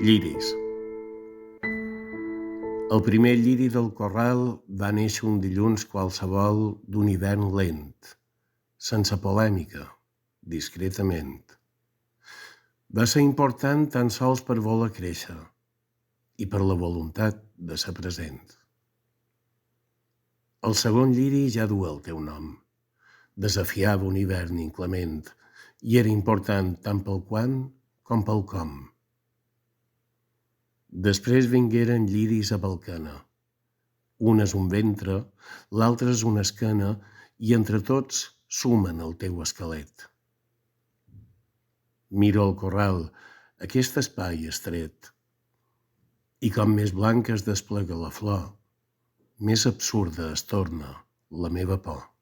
Lliris. El primer lliri del corral va néixer un dilluns qualsevol d'un hivern lent, sense polèmica, discretament. Va ser important tan sols per voler créixer i per la voluntat de ser present. El segon lliri ja duia el teu nom. Desafiava un hivern inclement i era important tant pel quan com pel com. Després vingueren lliris a Balcana. Un és un ventre, l'altre és una esquena i entre tots sumen el teu esquelet. Miro el corral, aquest espai estret, i com més blanca es desplega la flor, més absurda es torna la meva por.